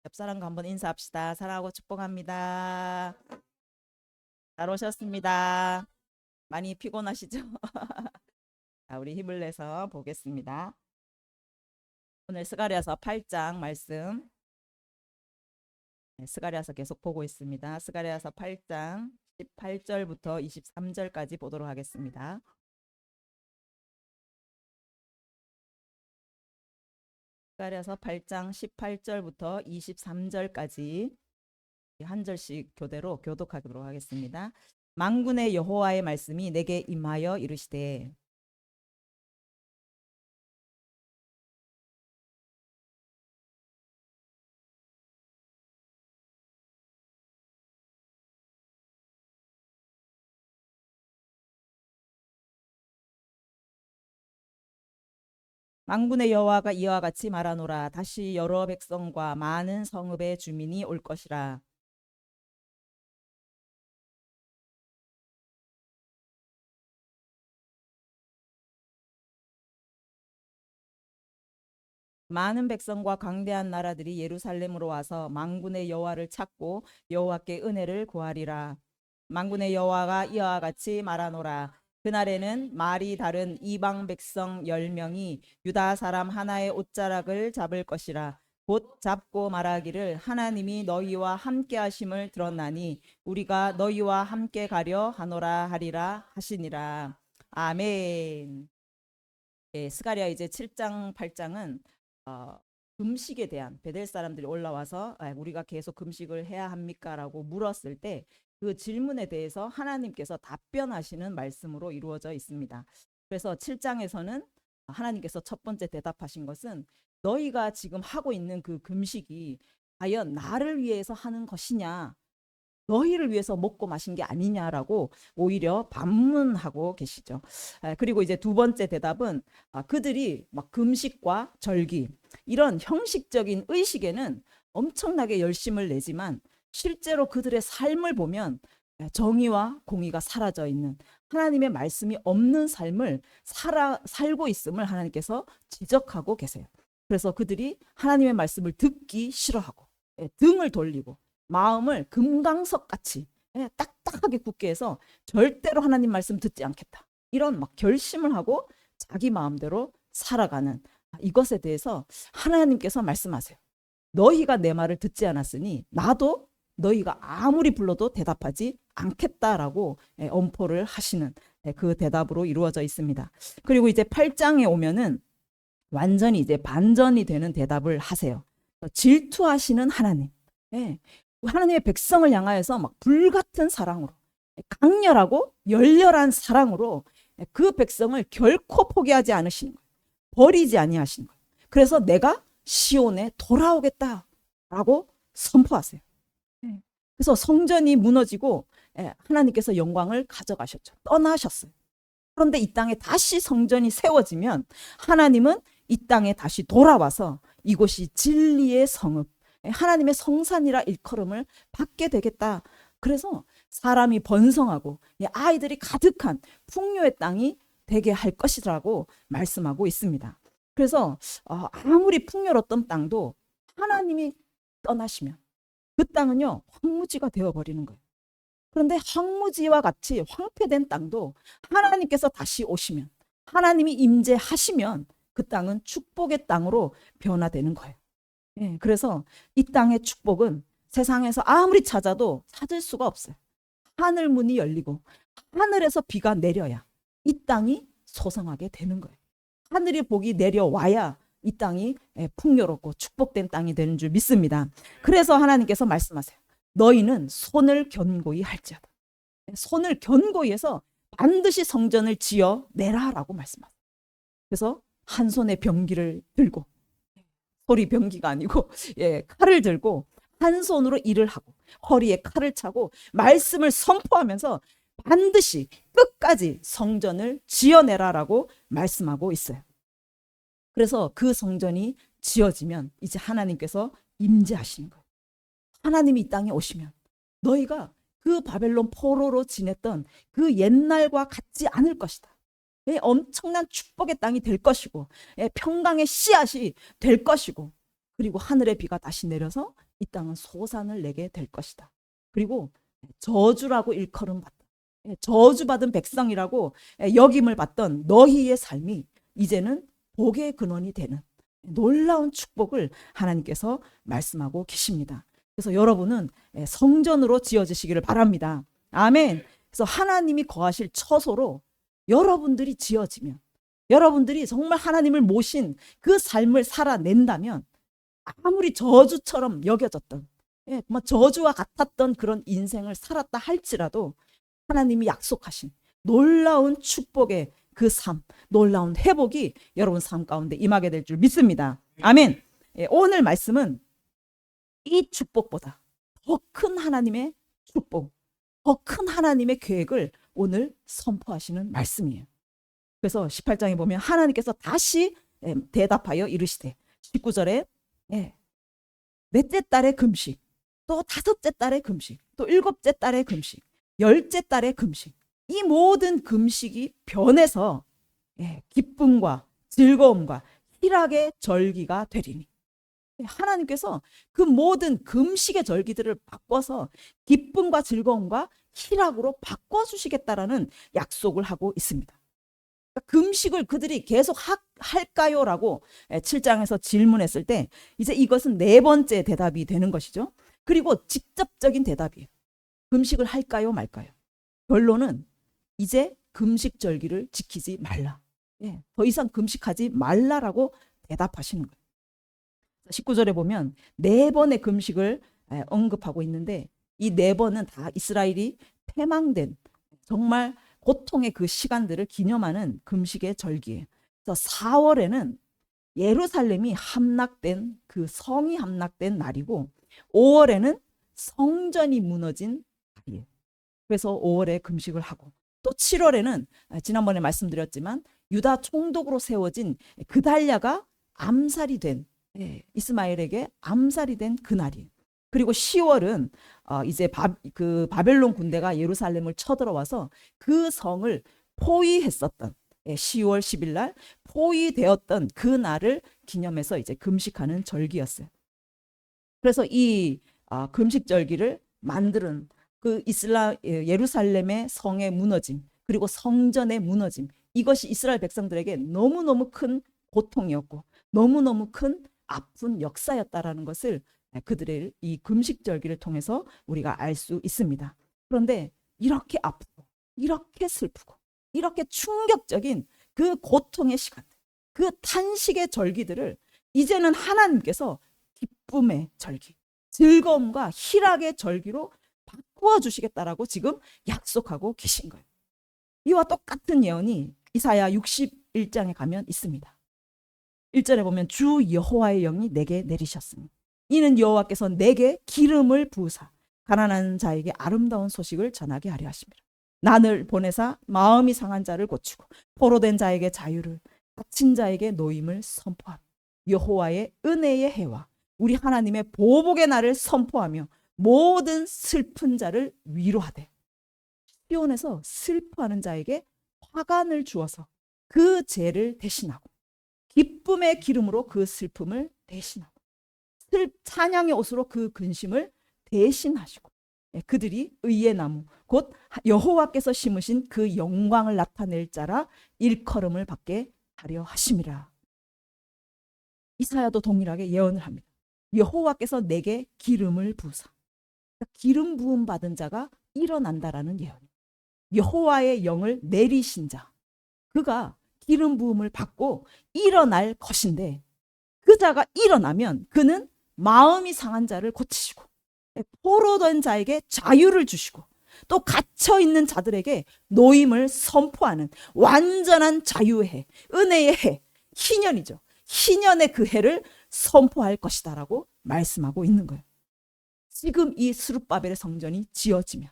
옆 사람과 한번 인사합시다. 사랑하고 축복합니다. 잘 오셨습니다. 많이 피곤하시죠? 자, 우리 힘을 내서 보겠습니다. 오늘 스가랴서 8장 말씀, 스가랴서 계속 보고 있습니다. 스가랴서 8장 18절부터 23절까지 보도록 하겠습니다. 스가랴서 8장 18절부터 23절까지 한 절씩 교대로 교독하도록 하겠습니다. 만군의 여호와의 말씀이 내게 임하여 이르시되 만군의 여호와가 이와 같이 말하노라. 다시 여러 백성과 많은 성읍의 주민이 올 것이라. 많은 백성과 강대한 나라들이 예루살렘으로 와서 만군의 여호와를 찾고 여호와께 은혜를 구하리라. 만군의 여호와가 이와 같이 말하노라. 그날에는 말이 다른 이방 백성 10명이 유다 사람 하나의 옷자락을 잡을 것이라. 곧 잡고 말하기를 하나님이 너희와 함께 하심을 들었나니 우리가 너희와 함께 가려 하노라 하리라 하시니라. 아멘. 예, 스가랴 이제 7장 8장은 금식에 대한 베델 사람들이 올라와서 우리가 계속 금식을 해야 합니까? 라고 물었을 때 그 질문에 대해서 하나님께서 답변하시는 말씀으로 이루어져 있습니다. 그래서 7장에서는 하나님께서 첫 번째 대답하신 것은 너희가 지금 하고 있는 그 금식이 과연 나를 위해서 하는 것이냐, 너희를 위해서 먹고 마신 게 아니냐라고 오히려 반문하고 계시죠. 그리고 이제 두 번째 대답은 그들이 막 금식과 절기 이런 형식적인 의식에는 엄청나게 열심을 내지만 실제로 그들의 삶을 보면 정의와 공의가 사라져 있는, 하나님의 말씀이 없는 삶을 살고 있음을 하나님께서 지적하고 계세요. 그래서 그들이 하나님의 말씀을 듣기 싫어하고 등을 돌리고 마음을 금강석같이 딱딱하게 굳게 해서 절대로 하나님 말씀 듣지 않겠다, 이런 막 결심을 하고 자기 마음대로 살아가는 이것에 대해서 하나님께서 말씀하세요. 너희가 내 말을 듣지 않았으니 나도 너희가 아무리 불러도 대답하지 않겠다라고 엄포를 하시는 그 대답으로 이루어져 있습니다. 그리고 이제 8장에 오면은 완전히 이제 반전이 되는 대답을 하세요. 질투하시는 하나님, 하나님의 백성을 향하여서 막 불같은 사랑으로, 강렬하고 열렬한 사랑으로 그 백성을 결코 포기하지 않으시는 거예요. 버리지 아니하시는 거예요. 그래서 내가 시온에 돌아오겠다라고 선포하세요. 그래서 성전이 무너지고 하나님께서 영광을 가져가셨죠. 떠나셨어요. 그런데 이 땅에 다시 성전이 세워지면 하나님은 이 땅에 다시 돌아와서 이곳이 진리의 성읍, 하나님의 성산이라 일컬음을 받게 되겠다. 그래서 사람이 번성하고 아이들이 가득한 풍요의 땅이 되게 할 것이라고 말씀하고 있습니다. 그래서 아무리 풍요로웠던 땅도 하나님이 떠나시면 그 땅은요 황무지가 되어버리는 거예요. 그런데 황무지와 같이 황폐된 땅도 하나님께서 다시 오시면, 하나님이 임재하시면 그 땅은 축복의 땅으로 변화되는 거예요. 그래서 이 땅의 축복은 세상에서 아무리 찾아도 찾을 수가 없어요. 하늘 문이 열리고 하늘에서 비가 내려야 이 땅이 소성하게 되는 거예요. 하늘의 복이 내려와야 이 땅이 풍요롭고 축복된 땅이 되는 줄 믿습니다. 그래서 하나님께서 말씀하세요. 너희는 손을 견고히 할지어다. 손을 견고히 해서 반드시 성전을 지어 내라라고 말씀하세요. 그래서 한 손에 병기를 들고, 소리 병기가 아니고 칼을 들고 한 손으로 일을 하고 허리에 칼을 차고 말씀을 선포하면서 반드시 끝까지 성전을 지어내라라고 말씀하고 있어요. 그래서 그 성전이 지어지면 이제 하나님께서 임재하시는 거예요. 하나님이 이 땅에 오시면 너희가 그 바벨론 포로로 지냈던 그 옛날과 같지 않을 것이다. 엄청난 축복의 땅이 될 것이고 평강의 씨앗이 될 것이고, 그리고 하늘의 비가 다시 내려서 이 땅은 소산을 내게 될 것이다. 그리고 저주라고 일컬음 받다. 저주받은 백성이라고 역임을 받던 너희의 삶이 이제는 복의 근원이 되는 놀라운 축복을 하나님께서 말씀하고 계십니다. 그래서 여러분은 성전으로 지어지시기를 바랍니다. 아멘. 그래서 하나님이 거하실 처소로 여러분들이 지어지면, 여러분들이 정말 하나님을 모신 그 삶을 살아낸다면, 아무리 저주처럼 여겨졌던, 저주와 같았던 그런 인생을 살았다 할지라도 하나님이 약속하신 놀라운 축복의 그 삶, 놀라운 회복이 여러분 삶 가운데 임하게 될 줄 믿습니다. 아멘. 오늘 말씀은 이 축복보다 더 큰 하나님의 축복, 더 큰 하나님의 계획을 오늘 선포하시는 말씀이에요. 그래서 18장에 보면 하나님께서 다시 대답하여 이르시되, 19절에 넷째 달의 금식, 또 다섯째 달의 금식, 또 일곱째 달의 금식, 열째 달의 금식, 이 모든 금식이 변해서 기쁨과 즐거움과 희락의 절기가 되리니, 하나님께서 그 모든 금식의 절기들을 바꿔서 기쁨과 즐거움과 희락으로 바꿔주시겠다라는 약속을 하고 있습니다. 금식을 그들이 계속 할까요? 라고 7장에서 질문했을 때 이제 이것은 네 번째 대답이 되는 것이죠. 그리고 직접적인 대답이에요. 금식을 할까요? 말까요? 결론은 이제 금식절기를 지키지 말라. 더 이상 금식하지 말라라고 대답하시는 거예요. 19절에 보면 네 번의 금식을 언급하고 있는데, 이 네 번은 다 이스라엘이 패망된 정말 고통의 그 시간들을 기념하는 금식의 절기예요. 그래서 4월에는 예루살렘이 함락된, 그 성이 함락된 날이고, 5월에는 성전이 무너진 날이에요. 그래서 5월에 금식을 하고, 또 7월에는 지난번에 말씀드렸지만 유다 총독으로 세워진 그달랴가 암살이 된, 이스마엘에게 암살이 된 그날이에요. 그리고 10월은 이제 바벨론 군대가 예루살렘을 쳐들어와서 그 성을 포위했었던 10월 10일 날 포위되었던 그 날을 기념해서 이제 금식하는 절기였어요. 그래서 이 금식 절기를 만드는 그 예루살렘의 성의 무너짐, 그리고 성전의 무너짐, 이것이 이스라엘 백성들에게 너무너무 큰 고통이었고 너무너무 큰 아픈 역사였다라는 것을 그들의 이 금식절기를 통해서 우리가 알 수 있습니다. 그런데 이렇게 아프고 이렇게 슬프고 이렇게 충격적인 그 고통의 시간, 그 탄식의 절기들을 이제는 하나님께서 기쁨의 절기, 즐거움과 희락의 절기로 바꾸어 주시겠다라고 지금 약속하고 계신 거예요. 이와 똑같은 예언이 이사야 61장에 가면 있습니다. 1절에 보면 주 여호와의 영이 내게 내리셨으니 이는 여호와께서 내게 기름을 부으사 가난한 자에게 아름다운 소식을 전하게 하려 하심이라. 나를 보내사 마음이 상한 자를 고치고 포로된 자에게 자유를, 갇힌 자에게 노임을 선포하며 여호와의 은혜의 해와 우리 하나님의 보복의 날을 선포하며 모든 슬픈 자를 위로하되, 시온에서 슬퍼하는 자에게 화관을 주어서 그 죄를 대신하고 기쁨의 기름으로 그 슬픔을 대신하고 찬양의 옷으로 그 근심을 대신하시고 그들이 의의 나무 곧 여호와께서 심으신 그 영광을 나타낼 자라 일컬음을 받게 하려 하심이라. 이사야도 동일하게 예언을 합니다. 여호와께서 내게 기름을 부으사, 기름 부음 받은 자가 일어난다라는 예언. 여호와의 영을 내리신 자, 그가 기름 부음을 받고 일어날 것인데, 그 자가 일어나면 그는 마음이 상한 자를 고치시고 포로된 자에게 자유를 주시고 또 갇혀있는 자들에게 노임을 선포하는 완전한 자유의 해, 은혜의 해, 희년이죠. 희년의 그 해를 선포할 것이다 라고 말씀하고 있는 거예요. 지금 이 스룹바벨의 성전이 지어지면,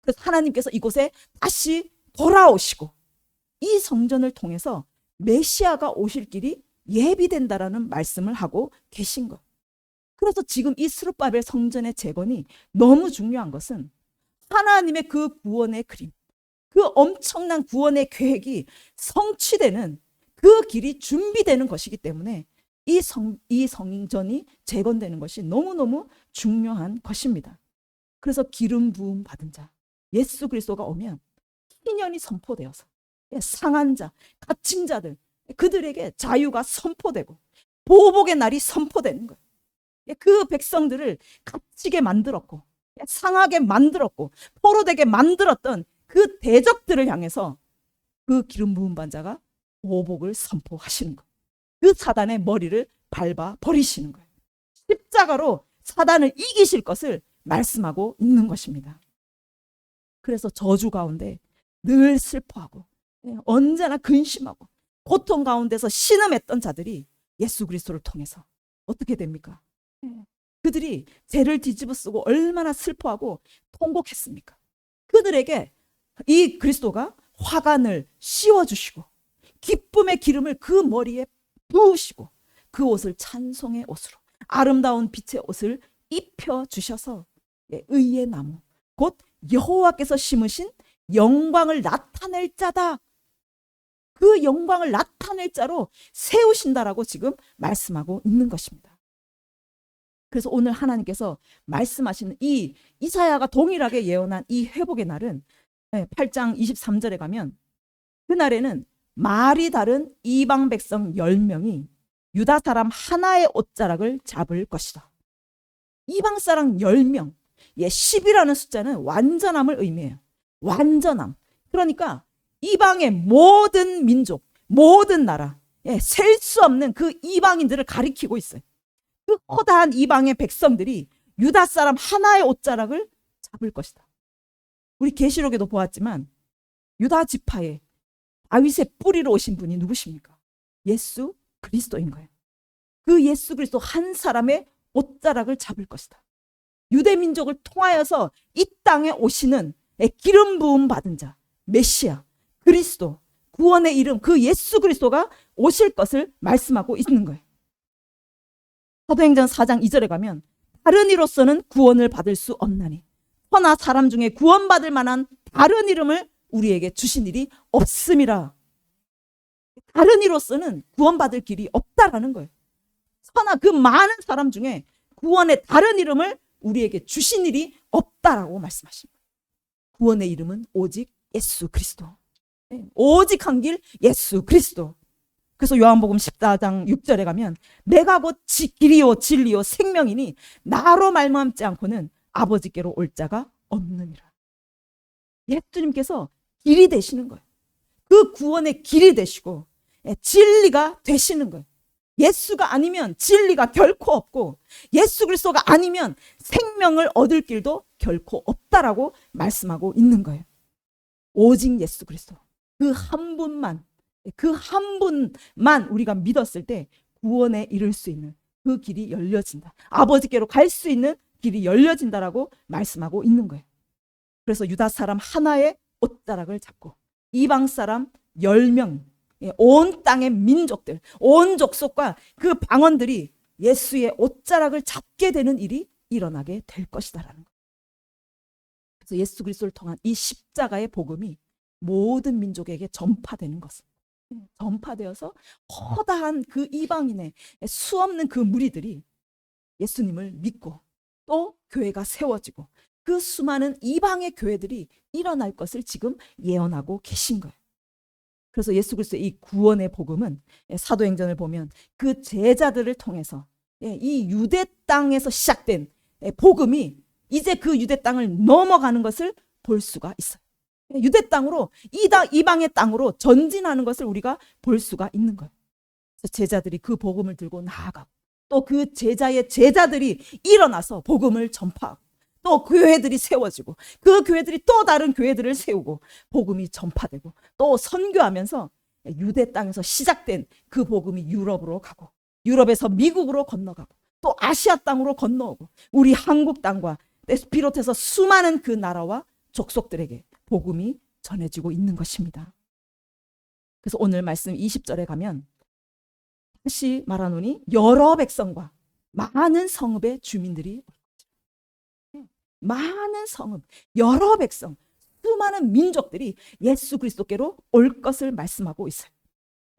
그래서 하나님께서 이곳에 다시 돌아오시고 이 성전을 통해서 메시아가 오실 길이 예비된다라는 말씀을 하고 계신 것. 그래서 지금 이 스룹바벨 성전의 재건이 너무 중요한 것은 하나님의 그 구원의 그림, 그 엄청난 구원의 계획이 성취되는 그 길이 준비되는 것이기 때문에 이 성전이 재건되는 것이 너무너무 중요한 것입니다. 그래서 기름 부음 받은 자, 예수 그리스도가 오면 희년이 선포되어서 상한 자, 갇힌 자들, 그들에게 자유가 선포되고 보복의 날이 선포되는 거예요. 그 백성들을 갇히게 만들었고 상하게 만들었고 포로되게 만들었던 그 대적들을 향해서 그 기름 부음 받은 자가 보복을 선포하시는 거예요. 그 사단의 머리를 밟아 버리시는 거예요. 십자가로 사단을 이기실 것을 말씀하고 있는 것입니다. 그래서 저주 가운데 늘 슬퍼하고 언제나 근심하고 고통 가운데서 신음했던 자들이 예수 그리스도를 통해서 어떻게 됩니까? 그들이 죄를 뒤집어 쓰고 얼마나 슬퍼하고 통곡했습니까? 그들에게 이 그리스도가 화관을 씌워주시고 기쁨의 기름을 그 머리에 부으시고 그 옷을 찬송의 옷으로 아름다운 빛의 옷을 입혀주셔서 의의 나무 곧 여호와께서 심으신 영광을 나타낼 자다. 그 영광을 나타낼 자로 세우신다라고 지금 말씀하고 있는 것입니다. 그래서 오늘 하나님께서 말씀하시는 이 이사야가 동일하게 예언한 이 회복의 날은 8장 23절에 가면 그날에는 말이 다른 이방 백성 10명이 유다 사람 하나의 옷자락을 잡을 것이다. 이방 사람 10명, 10이라는 숫자는 완전함을 의미해요. 완전함. 그러니까 이방의 모든 민족, 모든 나라, 셀 수 없는 그 이방인들을 가리키고 있어요. 그 커다란 이방의 백성들이 유다 사람 하나의 옷자락을 잡을 것이다. 우리 계시록에도 보았지만 유다 지파에 다윗의 뿌리로 오신 분이 누구십니까? 예수 그리스도인 거예요. 그 예수 그리스도 한 사람의 옷자락을 잡을 것이다. 유대 민족을 통하여서 이 땅에 오시는 기름 부음 받은 자, 메시아, 그리스도, 구원의 이름 그 예수 그리스도가 오실 것을 말씀하고 있는 거예요. 사도행전 4장 2절에 가면 다른 이로서는 구원을 받을 수 없나니 허나 사람 중에 구원받을 만한 다른 이름을 우리에게 주신 일이 없음이라. 다른 이로서는 구원받을 길이 없다라는 거예요. 허나 그 많은 사람 중에 구원의 다른 이름을 우리에게 주신 일이 없다라고 말씀하십니다. 구원의 이름은 오직 예수 그리스도. 오직 한 길 예수 그리스도. 그래서 요한복음 14장 6절에 가면 내가 곧 길이요 진리요 생명이니 나로 말미암지 않고는 아버지께로 올 자가 없느니라. 예수님께서 길이 되시는 거예요. 그 구원의 길이 되시고 진리가 되시는 거예요. 예수가 아니면 진리가 결코 없고 예수 그리스도가 아니면 생명을 얻을 길도 결코 없다라고 말씀하고 있는 거예요. 오직 예수 그리스도 그 한 분만 우리가 믿었을 때 구원에 이를 수 있는 그 길이 열려진다. 아버지께로 갈 수 있는 길이 열려진다라고 말씀하고 있는 거예요. 그래서 유다 사람 하나의 옷자락을 잡고 이방 사람 10명, 온 땅의 민족들, 온 족속과 그 방언들이 예수의 옷자락을 잡게 되는 일이 일어나게 될 것이다라는 거예요. 그래서 예수 그리스도를 통한 이 십자가의 복음이 모든 민족에게 전파되는 것은 전파되어서 허다한 그 이방인의 수없는 그 무리들이 예수님을 믿고 또 교회가 세워지고 그 수많은 이방의 교회들이 일어날 것을 지금 예언하고 계신 거예요. 그래서 예수 그리스도의 이 구원의 복음은 사도행전을 보면 그 제자들을 통해서 이 유대 땅에서 시작된 복음이 이제 그 유대 땅을 넘어가는 것을 볼 수가 있어요. 유대 땅으로 이방의 땅으로 전진하는 것을 우리가 볼 수가 있는 거예요. 그래서 제자들이 그 복음을 들고 나아가고 또 그 제자의 제자들이 일어나서 복음을 전파하고 또 교회들이 세워지고 그 교회들이 또 다른 교회들을 세우고 복음이 전파되고 또 선교하면서 유대 땅에서 시작된 그 복음이 유럽으로 가고 유럽에서 미국으로 건너가고 또 아시아 땅으로 건너오고 우리 한국 땅과 비롯해서 수많은 그 나라와 족속들에게 복음이 전해지고 있는 것입니다. 그래서 오늘 말씀 20절에 가면 다시 말하노니 여러 백성과 많은 성읍의 주민들이 많은 성읍, 여러 백성, 수많은 민족들이 예수 그리스도께로 올 것을 말씀하고 있어요.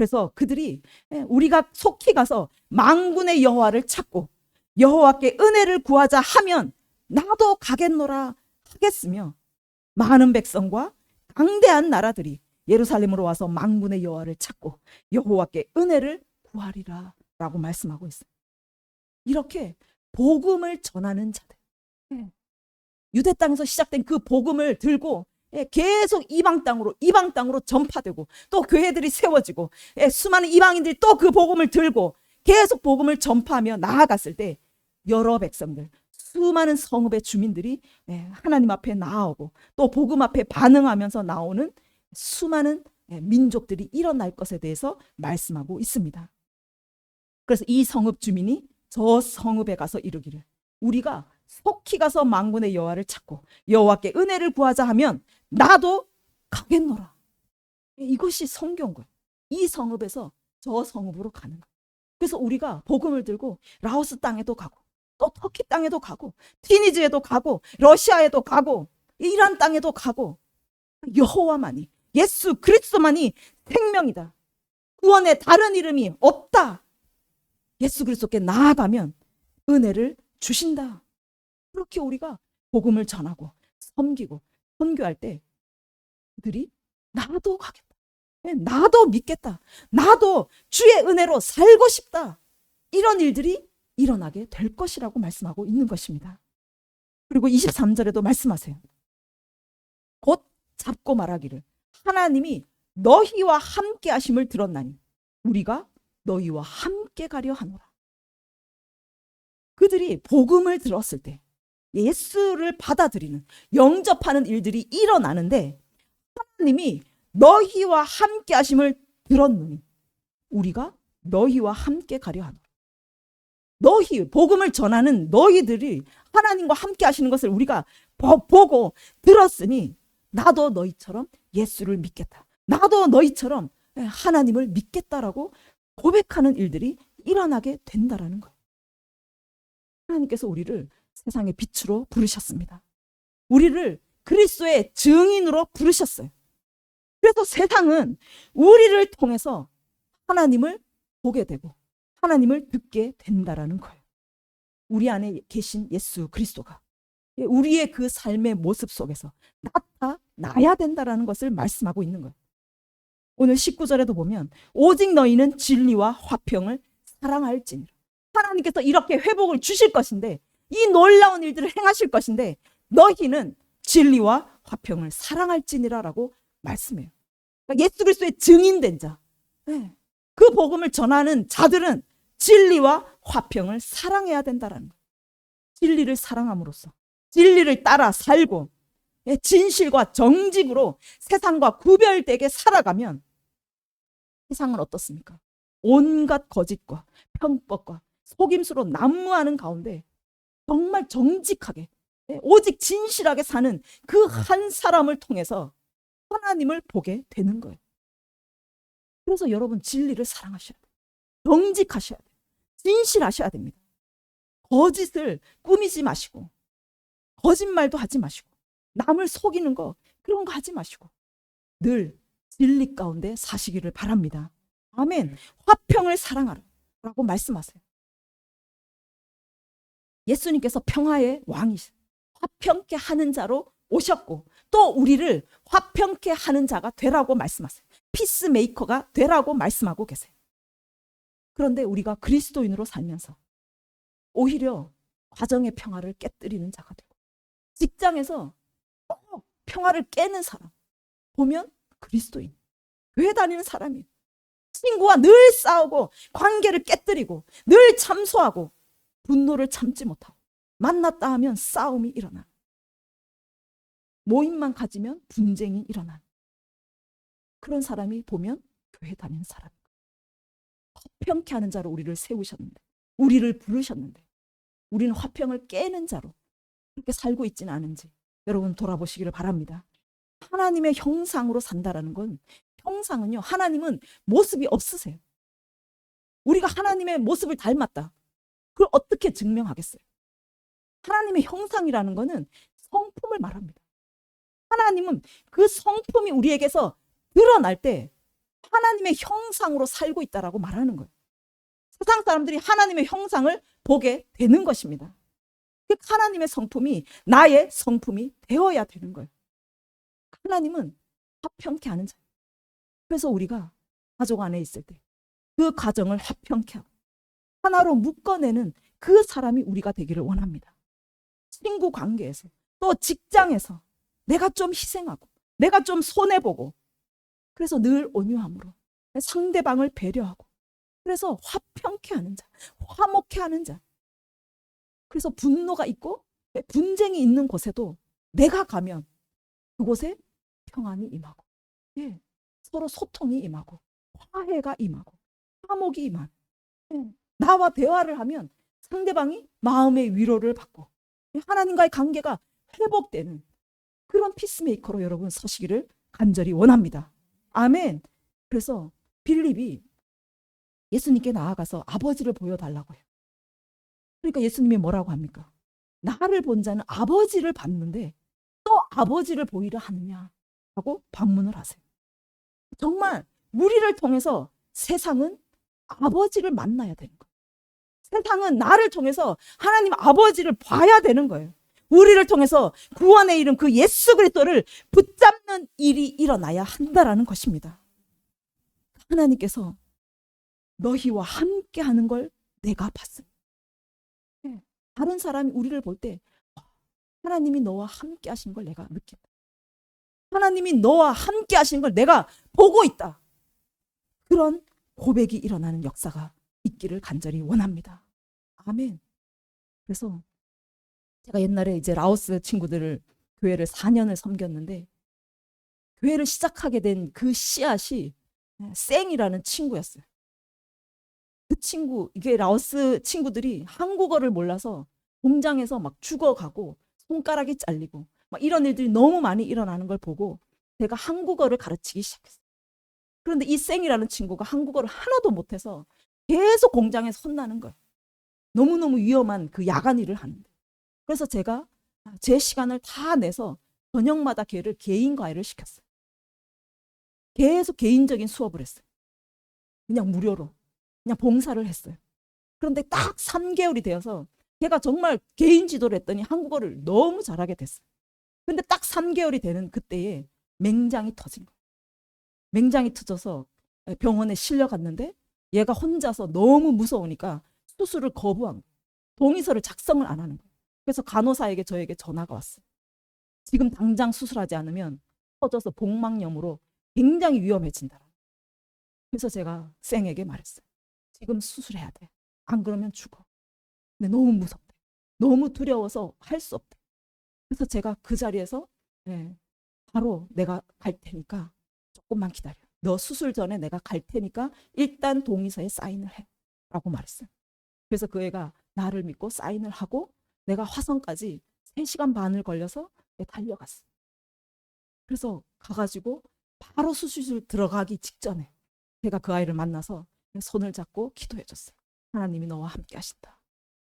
그래서 그들이 우리가 속히 가서 만군의 여호와를 찾고 여호와께 은혜를 구하자 하면 나도 가겠노라 하겠으며 많은 백성과 강대한 나라들이 예루살렘으로 와서 만군의 여호와를 찾고 여호와께 은혜를 구하리라 라고 말씀하고 있어요. 이렇게 복음을 전하는 자들, 유대 땅에서 시작된 그 복음을 들고 계속 이방 땅으로 전파되고 또 교회들이 세워지고 수많은 이방인들이 또 그 복음을 들고 계속 복음을 전파하며 나아갔을 때 여러 백성들, 수많은 성읍의 주민들이 하나님 앞에 나아오고 또 복음 앞에 반응하면서 나오는 수많은 민족들이 일어날 것에 대해서 말씀하고 있습니다. 그래서 이 성읍 주민이 저 성읍에 가서 이르기를 우리가 속히 가서 만군의 여호와를 찾고 여호와께 은혜를 구하자 하면 나도 가겠노라. 이것이 성경인 거예요. 이 성읍에서 저 성읍으로 가는 거예요. 그래서 우리가 복음을 들고 라오스 땅에도 가고 또 터키 땅에도 가고 티니지에도 가고 러시아에도 가고 이란 땅에도 가고 여호와만이 예수 그리스도만이 생명이다. 구원의 다른 이름이 없다. 예수 그리스도께 나아가면 은혜를 주신다. 그렇게 우리가 복음을 전하고 섬기고 선교할 때 그들이 나도 가겠다. 나도 믿겠다. 나도 주의 은혜로 살고 싶다. 이런 일들이 일어나게 될 것이라고 말씀하고 있는 것입니다. 그리고 23절에도 말씀하세요. 곧 잡고 말하기를 하나님이 너희와 함께 하심을 들었나니 우리가 너희와 함께 가려 하노라. 그들이 복음을 들었을 때 예수를 받아들이는 영접하는 일들이 일어나는데 하나님이 너희와 함께 하심을 들었느니 우리가 너희와 함께 가려 하노라. 너희 복음을 전하는 너희들이 하나님과 함께 하시는 것을 우리가 보고 들었으니 나도 너희처럼 예수를 믿겠다. 나도 너희처럼 하나님을 믿겠다라고 고백하는 일들이 일어나게 된다라는 거예요. 하나님께서 우리를 세상의 빛으로 부르셨습니다. 우리를 그리스도의 증인으로 부르셨어요. 그래서 세상은 우리를 통해서 하나님을 보게 되고 하나님을 듣게 된다라는 거예요. 우리 안에 계신 예수 그리스도가 우리의 그 삶의 모습 속에서 나타나야 된다라는 것을 말씀하고 있는 거예요. 오늘 19절에도 보면 오직 너희는 진리와 화평을 사랑할지니라. 하나님께서 이렇게 회복을 주실 것인데 이 놀라운 일들을 행하실 것인데 너희는 진리와 화평을 사랑할지니라라고 말씀해요. 그러니까 예수 그리스도의 증인된 자, 그 복음을 전하는 자들은 진리와 화평을 사랑해야 된다라는 거예요. 진리를 사랑함으로써 진리를 따라 살고 진실과 정직으로 세상과 구별되게 살아가면 세상은 어떻습니까? 온갖 거짓과 편법과 속임수로 난무하는 가운데 정말 정직하게 오직 진실하게 사는 그 한 사람을 통해서 하나님을 보게 되는 거예요. 그래서 여러분 진리를 사랑하셔야 돼요. 정직하셔야 돼요. 진실하셔야 됩니다. 거짓을 꾸미지 마시고 거짓말도 하지 마시고 남을 속이는 거 그런 거 하지 마시고 늘 진리 가운데 사시기를 바랍니다. 아멘. 화평을 사랑하라 라고 말씀하세요. 예수님께서 평화의 왕이시죠. 화평케 하는 자로 오셨고 또 우리를 화평케 하는 자가 되라고 말씀하세요. 피스메이커가 되라고 말씀하고 계세요. 그런데 우리가 그리스도인으로 살면서 오히려 가정의 평화를 깨뜨리는 자가 되고 직장에서 평화를 깨는 사람 보면 그리스도인, 교회 다니는 사람이에요. 친구와 늘 싸우고 관계를 깨뜨리고 늘 참소하고 분노를 참지 못하고 만났다 하면 싸움이 일어나 모임만 가지면 분쟁이 일어나 그런 사람이 보면 교회 다니는 사람이에요. 화평케 하는 자로 우리를 세우셨는데 우리를 부르셨는데 우리는 화평을 깨는 자로 그렇게 살고 있지는 않은지 여러분 돌아보시기를 바랍니다. 하나님의 형상으로 산다라는 건 형상은요 하나님은 모습이 없으세요. 우리가 하나님의 모습을 닮았다. 그걸 어떻게 증명하겠어요? 하나님의 형상이라는 거는 성품을 말합니다. 하나님은 그 성품이 우리에게서 드러날 때 하나님의 형상으로 살고 있다라고 말하는 거예요. 세상 사람들이 하나님의 형상을 보게 되는 것입니다. 하나님의 성품이 나의 성품이 되어야 되는 거예요. 하나님은 화평케 하는 자예요. 그래서 우리가 가족 안에 있을 때 그 가정을 화평케 하고 하나로 묶어내는 그 사람이 우리가 되기를 원합니다. 친구 관계에서 또 직장에서 내가 좀 희생하고 내가 좀 손해보고 그래서 늘 온유함으로 상대방을 배려하고 그래서 화평케 하는 자, 화목케 하는 자. 그래서 분노가 있고 분쟁이 있는 곳에도 내가 가면 그곳에 평안이 임하고 서로 소통이 임하고 화해가 임하고 화목이 임하고 나와 대화를 하면 상대방이 마음의 위로를 받고 하나님과의 관계가 회복되는 그런 피스메이커로 여러분 서시기를 간절히 원합니다. 아멘. 그래서 빌립이 예수님께 나아가서 아버지를 보여달라고 해요. 그러니까 예수님이 뭐라고 합니까? 나를 본 자는 아버지를 봤는데 또 아버지를 보이려 하느냐 하고 반문을 하세요. 정말 우리를 통해서 세상은 아버지를 만나야 되는 거예요. 세상은 나를 통해서 하나님 아버지를 봐야 되는 거예요. 우리를 통해서 구원의 이름 그 예수 그리스도를 붙잡는 일이 일어나야 한다라는 것입니다. 하나님께서 너희와 함께 하는 걸 내가 봤습니다. 다른 사람이 우리를 볼 때 하나님이 너와 함께 하신 걸 내가 느낀다. 하나님이 너와 함께 하신 걸 내가 보고 있다. 그런 고백이 일어나는 역사가 있기를 간절히 원합니다. 아멘. 그래서 제가 옛날에 이제 라오스 친구들을 교회를 4년을 섬겼는데 교회를 시작하게 된 그 씨앗이 쌩이라는 친구였어요. 그 친구, 이게 라오스 친구들이 한국어를 몰라서 공장에서 막 죽어가고 손가락이 잘리고 막 이런 일들이 너무 많이 일어나는 걸 보고 제가 한국어를 가르치기 시작했어요. 그런데 이 쌩이라는 친구가 한국어를 하나도 못해서 계속 공장에서 혼나는 거예요. 너무너무 위험한 그 야간 일을 하는데. 그래서 제가 제 시간을 다 내서 저녁마다 걔를 개인 과외를 시켰어요. 계속 개인적인 수업을 했어요. 그냥 무료로. 그냥 봉사를 했어요. 그런데 딱 3개월이 되어서 걔가 정말 개인 지도를 했더니 한국어를 너무 잘하게 됐어요. 근데 딱 3개월이 되는 그때에 맹장이 터진 거예요. 맹장이 터져서 병원에 실려갔는데 얘가 혼자서 너무 무서우니까 수술을 거부한 거예요. 동의서를 작성을 안 하는 거예요. 그래서 간호사에게 저에게 전화가 왔어요. 지금 당장 수술하지 않으면 터져서 복막염으로 굉장히 위험해진다. 그래서 제가 쌩에게 말했어요. 지금 수술해야 돼. 안 그러면 죽어. 근데 너무 무섭대. 너무 두려워서 할 수 없대. 그래서 제가 그 자리에서 바로 내가 갈 테니까 조금만 기다려. 너 수술 전에 내가 갈 테니까 일단 동의서에 사인을 해. 라고 말했어요. 그래서 그 애가 나를 믿고 사인을 하고 내가 화성까지 3시간 반을 걸려서 달려갔어요. 그래서 가가지고 바로 수술실 들어가기 직전에 제가 그 아이를 만나서 손을 잡고 기도해 줬어요. 하나님이 너와 함께 하신다.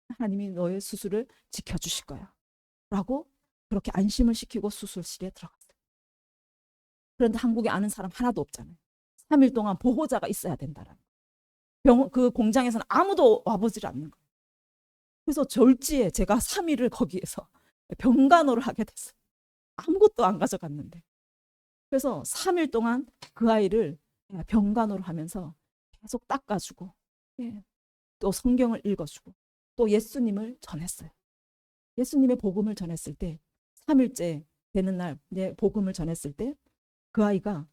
하나님이 너의 수술을 지켜주실 거야. 라고 그렇게 안심을 시키고 수술실에 들어갔어요. 그런데 한국에 아는 사람 하나도 없잖아요. 3일 동안 보호자가 있어야 된다라는 거예요. 그 공장에서는 아무도 와보질 않는 거예요. 그래서 졸지에 제가 3일을 거기에서 병간호를 하게 됐어요. 아무것도 안 가져갔는데. 그래서 3일 동안 그 아이를 병간호를 하면서 계속 닦아주고 또 성경을 읽어주고 또 예수님을 전했어요. 예수님의 복음을 전했을 때 3일째 되는 날 복음을 전했을 때 그 아이가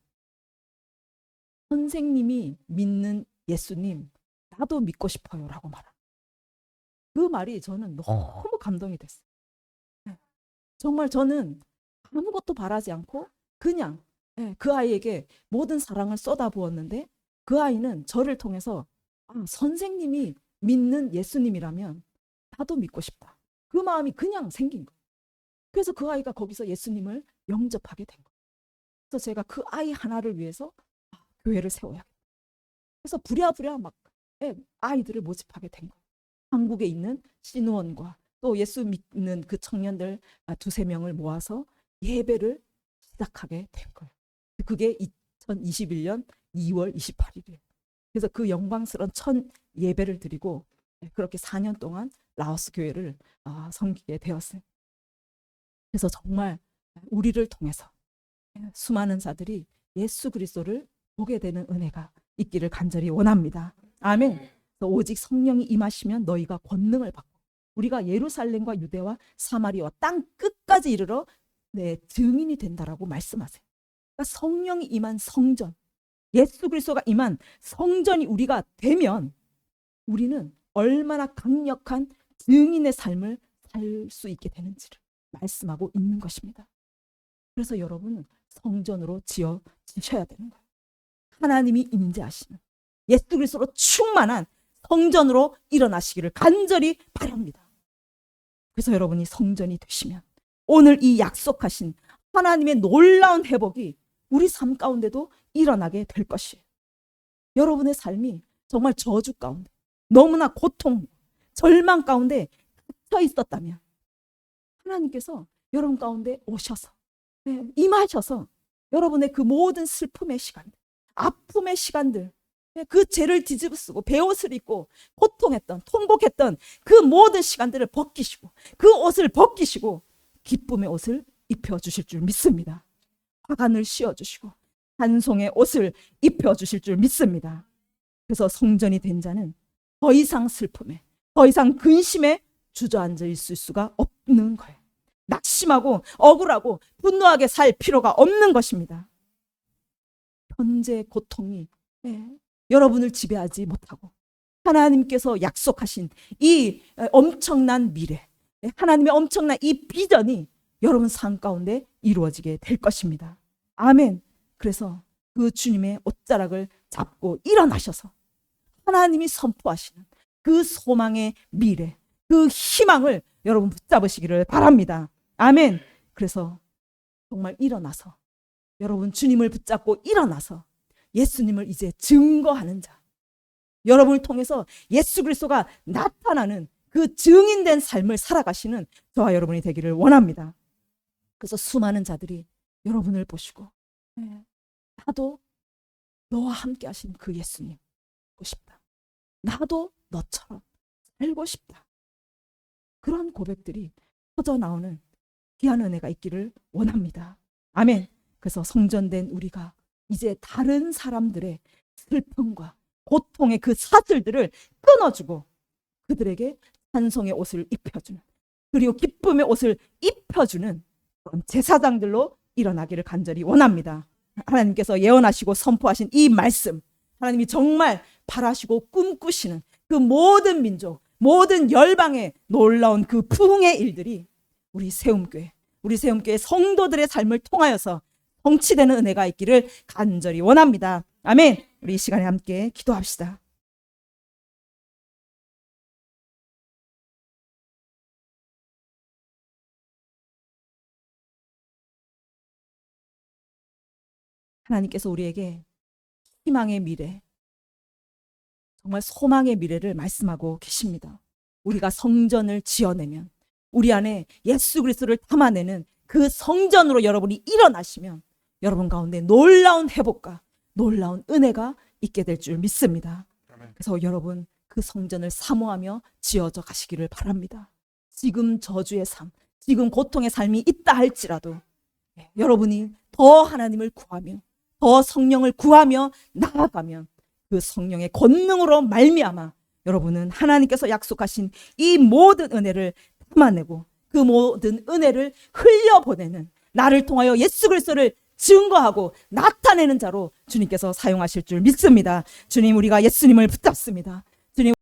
선생님이 믿는 예수님 나도 믿고 싶어요 라고 말합니다. 그 말이 저는 너무 감동이 됐어요. 정말 저는 아무것도 바라지 않고 그냥 그 아이에게 모든 사랑을 쏟아부었는데 그 아이는 저를 통해서 선생님이 믿는 예수님이라면 나도 믿고 싶다. 그 마음이 그냥 생긴 거예요. 그래서 그 아이가 거기서 예수님을 영접하게 된 거예요. 그래서 제가 그 아이 하나를 위해서 교회를 세워야겠다. 그래서 부랴부랴 막 아이들을 모집하게 된 거예요. 한국에 있는 신우원과 또 예수 믿는 그 청년들 2-3명을 모아서 예배를 시작하게 된 거예요. 그게 2021년 2월 28일이에요. 그래서 그 영광스러운 첫 예배를 드리고 그렇게 4년 동안 라오스 교회를 섬기게 되었어요. 그래서 정말 우리를 통해서 수많은 자들이 예수 그리스도를 보게 되는 은혜가 있기를 간절히 원합니다. 아멘. 오직 성령이 임하시면 너희가 권능을 받고 우리가 예루살렘과 유대와 사마리아와 땅 끝까지 이르러 내 증인이 된다라고 말씀하세요. 그러니까 성령이 임한 성전, 예수 그리스도가 임한 성전이 우리가 되면 우리는 얼마나 강력한 증인의 삶을 살 수 있게 되는지를 말씀하고 있는 것입니다. 그래서 여러분 성전으로 지어지셔야 되는 거예요. 하나님이 임재하시는 예수 그리스도로 충만한 성전으로 일어나시기를 간절히 바랍니다. 그래서 여러분이 성전이 되시면 오늘 이 약속하신 하나님의 놀라운 회복이 우리 삶 가운데도 일어나게 될 것이에요. 여러분의 삶이 정말 저주 가운데 너무나 고통, 절망 가운데 갇혀 있었다면 하나님께서 여러분 가운데 오셔서 임하셔서 여러분의 그 모든 슬픔의 시간들, 아픔의 시간들, 그 죄를 뒤집어쓰고 베옷을 입고 고통했던 통곡했던 그 모든 시간들을 벗기시고 그 옷을 벗기시고 기쁨의 옷을 입혀주실 줄 믿습니다. 화관을 씌워주시고 찬송의 옷을 입혀주실 줄 믿습니다. 그래서 성전이 된 자는 더 이상 슬픔에 더 이상 근심에 주저앉아 있을 수가 없는 거예요. 낙심하고 억울하고 분노하게 살 필요가 없는 것입니다. 현재 고통이 여러분을 지배하지 못하고 하나님께서 약속하신 이 엄청난 미래, 하나님의 엄청난 이 비전이 여러분 삶 가운데 이루어지게 될 것입니다. 아멘. 그래서 그 주님의 옷자락을 잡고 일어나셔서 하나님이 선포하시는 그 소망의 미래, 그 희망을 여러분 붙잡으시기를 바랍니다. 아멘. 그래서 정말 일어나서 여러분 주님을 붙잡고 일어나서 예수님을 이제 증거하는 자, 여러분을 통해서 예수 그리스도가 나타나는 그 증인된 삶을 살아가시는 저와 여러분이 되기를 원합니다. 그래서 수많은 자들이 여러분을 보시고 나도 너와 함께 하신 그 예수님 보고 싶다. 나도 너처럼 살고 싶다. 그런 고백들이 터져나오는 귀한 은혜가 있기를 원합니다. 아멘. 그래서 성전된 우리가 이제 다른 사람들의 슬픔과 고통의 그 사슬들을 끊어주고 그들에게 찬송의 옷을 입혀주는, 그리고 기쁨의 옷을 입혀주는 그런 제사장들로 일어나기를 간절히 원합니다. 하나님께서 예언하시고 선포하신 이 말씀, 하나님이 정말 바라시고 꿈꾸시는 그 모든 민족, 모든 열방의 놀라운 그 부흥의 일들이 우리 세움교회 성도들의 삶을 통하여서 성취되는 은혜가 있기를 간절히 원합니다. 아멘. 우리 이 시간에 함께 기도합시다. 하나님께서 우리에게 희망의 미래, 정말 소망의 미래를 말씀하고 계십니다. 우리가 성전을 지어내면, 우리 안에 예수 그리스도를 담아내는 그 성전으로 여러분이 일어나시면 여러분 가운데 놀라운 회복과 놀라운 은혜가 있게 될 줄 믿습니다. 그래서 여러분 그 성전을 사모하며 지어져 가시기를 바랍니다. 지금 저주의 삶, 지금 고통의 삶이 있다 할지라도 여러분이 더 하나님을 구하며 더 성령을 구하며 나아가면 그 성령의 권능으로 말미암아 여러분은 하나님께서 약속하신 이 모든 은혜를 담아내고 그 모든 은혜를 흘려보내는, 나를 통하여 예수 그리스도를 증거하고 나타내는 자로 주님께서 사용하실 줄 믿습니다. 주님, 우리가 예수님을 붙잡습니다. 주님,